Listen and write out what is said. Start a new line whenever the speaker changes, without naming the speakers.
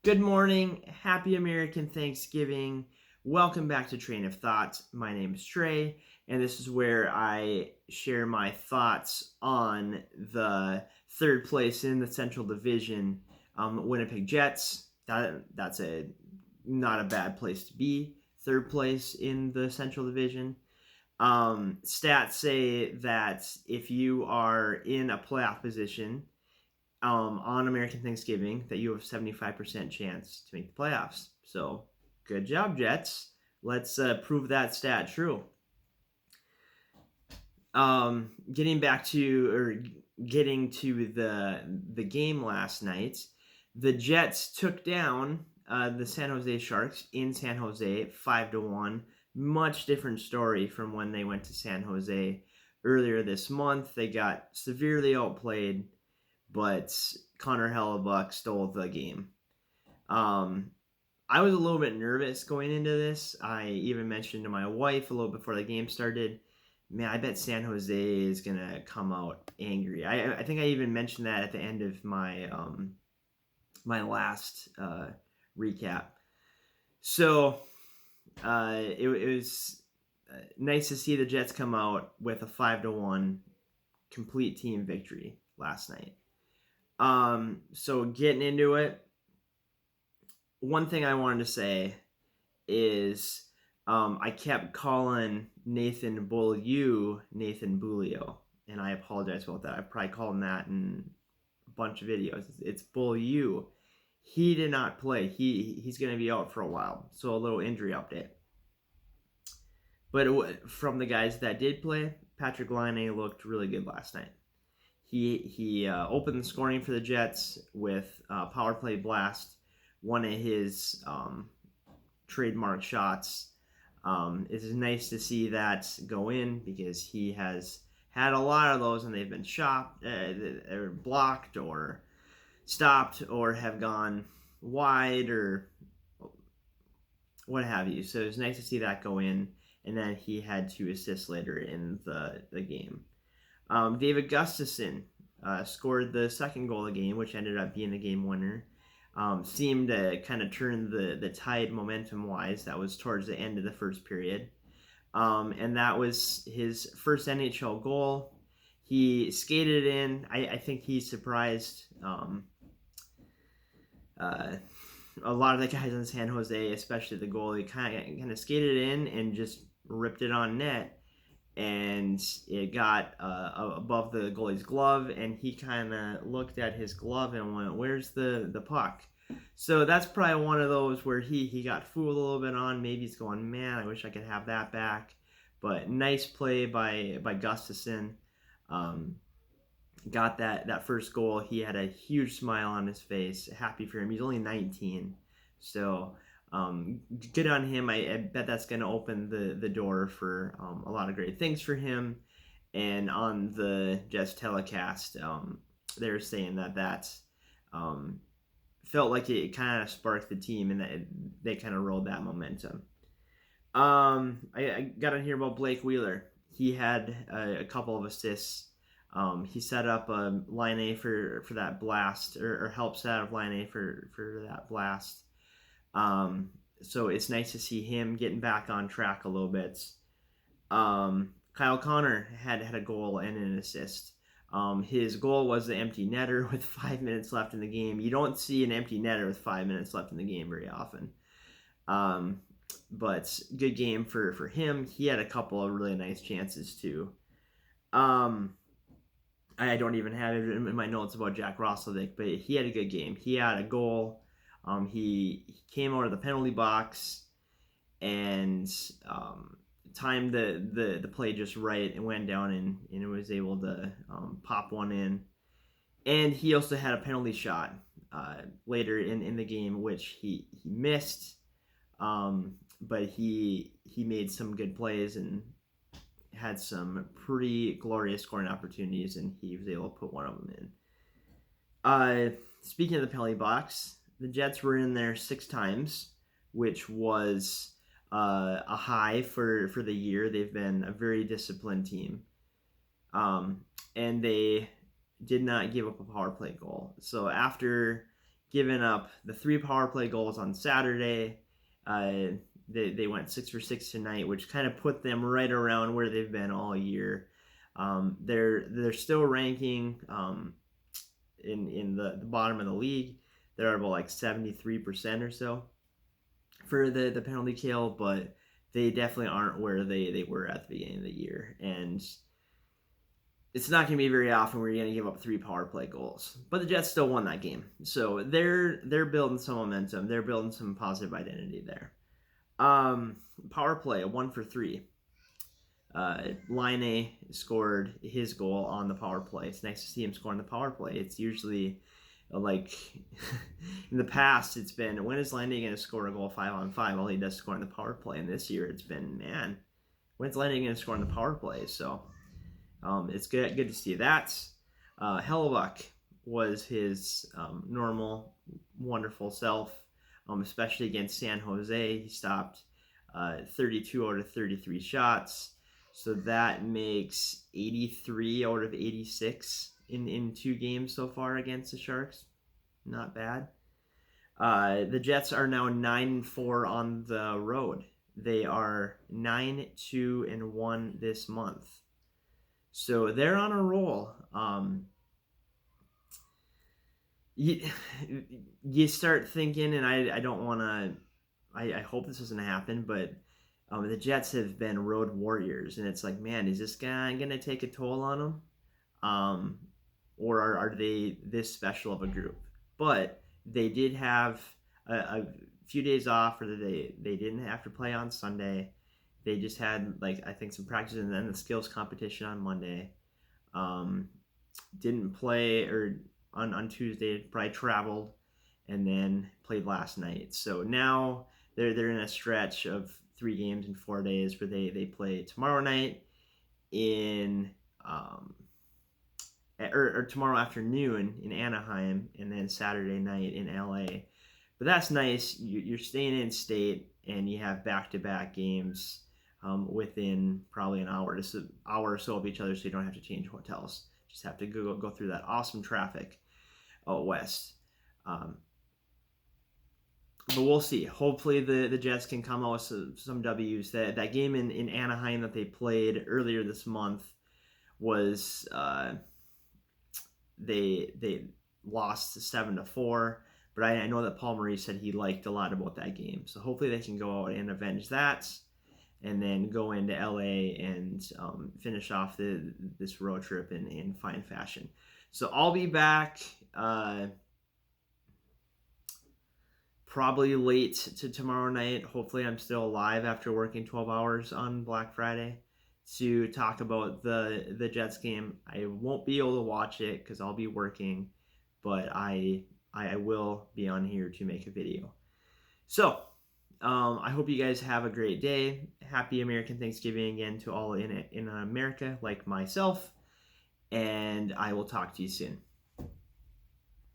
Good morning. Happy American Thanksgiving. Welcome back to Train of Thought. My name is Trey, and this is where I share my thoughts on the third place in the Central Division, Winnipeg Jets. That's not a bad place to be. Third place in the Central Division. Stats say that if you are in a playoff position, on American Thanksgiving, that you have a 75% chance to make the playoffs. So good job, Jets. Let's prove that stat true. Getting to the game last night, the Jets took down the San Jose Sharks in San Jose 5-1. Much different story from when they went to San Jose earlier this month. They got severely outplayed, but Connor Hellebuck stole the game. I was a little bit nervous going into this. I even mentioned to my wife a little before the game started, man, I bet San Jose is going to come out angry. I think I even mentioned that at the end of my my last recap. So it was nice to see the Jets come out with a 5-1 complete team victory last night. So getting into it, one thing I wanted to say is I kept calling Nathan Beaulieu Nathan Bulio, and I apologize about that. I probably called him that in a bunch of videos. It's Beaulieu. He did not play. He's going to be out for a while, so a little injury update. But from the guys that did play, Patrick Laine looked really good last night. He opened the scoring for the Jets with power play blast, one of his trademark shots. It's nice to see that go in because he has had a lot of those and they've been or blocked or stopped or have gone wide or what have you. So it's nice to see that go in, and then he had 2 assists later in the game. David Gustafson scored the second goal of the game, which ended up being the game winner. Seemed to kind of turn the tide momentum-wise. That was towards the end of the first period. And that was his first NHL goal. He skated it in. I think he surprised a lot of the guys in San Jose, especially the goalie, kind of skated it in and just ripped it on net. And it got above the goalie's glove, and he kind of looked at his glove and went, "Where's the puck?" So that's probably one of those where he got fooled a little bit on. Maybe he's going, "Man, I wish I could have that back." But nice play by Gustafson. Got that first goal. He had a huge smile on his face, happy for him. He's only 19, so good on him. I bet that's going to open the door for a lot of great things for him. And on the Jets telecast, they were saying that felt like it kind of sparked the team and that they kind of rode that momentum. I got to hear about Blake Wheeler. He had a couple of assists. He set up a Laine for that blast, or helped set up Laine for that blast. So it's nice to see him getting back on track a little bit. Kyle Connor had a goal and an assist. His goal was the empty netter with 5 minutes left in the game. You don't see an empty netter with 5 minutes left in the game very often. But good game for him. He had a couple of really nice chances too. I don't even have it in my notes about Jack Roslovic, but he had a good game. He had a goal. He came out of the penalty box and timed the play just right and went down and was able to pop one in. And he also had a penalty shot later in the game, which he missed, but he made some good plays and had some pretty glorious scoring opportunities, and he was able to put one of them in. Speaking of the penalty box, the Jets were in there 6 times, which was a high for the year. They've been a very disciplined team. And they did not give up a power play goal. So after giving up the 3 power play goals on Saturday. They went 6 for 6 tonight, which kind of put them right around where they've been all year. They're still ranking in the bottom of the league. They're about like 73% or so for the penalty kill, but they definitely aren't where they were at the beginning of the year. And it's not going to be very often where you're going to give up 3 power play goals. But the Jets still won that game. So they're building some momentum. They're building some positive identity there. Power play, 1 for 3. Laine scored his goal on the power play. It's nice to see him scoring the power play. It's usually like in the past, it's been, when is Laine going to score a goal 5-on-5? All he does is score on the power play. And this year it's been, man, when's Laine going to score on the power play? So it's good to see that. Hellebuck was his normal, wonderful self, especially against San Jose. He stopped 32 out of 33 shots. So that makes 83 out of 86 in 2 games so far against the Sharks. Not bad. The Jets are now 9-4 on the road. They are 9-2-1 this month. So they're on a roll. You start thinking, and I don't want to, I hope this doesn't happen, but the Jets have been road warriors, and it's like, man, is this guy going to take a toll on them? Or are they this special of a group? But they did have a few days off, or they didn't have to play on Sunday. They just had, like, I think some practice and then the skills competition on Monday. Didn't play or on Tuesday, probably traveled, and then played last night. So now they're in a stretch of 3 games in 4 days where they play tomorrow night in or tomorrow afternoon in Anaheim, and then Saturday night in LA. But that's nice. You're staying in state, and you have back-to-back games within probably an hour or so of each other, so you don't have to change hotels. Just have to go through that awesome traffic out west. But we'll see. Hopefully the Jets can come out with some W's. That game in Anaheim that they played earlier this month was they lost 7-4. But I know that Paul Maurice said he liked a lot about that game. So hopefully they can go out and avenge that, and then go into LA and finish off this road trip in fine fashion. So I'll be back probably late to tomorrow night. Hopefully I'm still alive after working 12 hours on Black Friday to talk about the Jets game. I won't be able to watch it because I'll be working, but I will be on here to make a video. So I hope you guys have a great day. Happy American Thanksgiving again to all in America, like myself. And I will talk to you soon.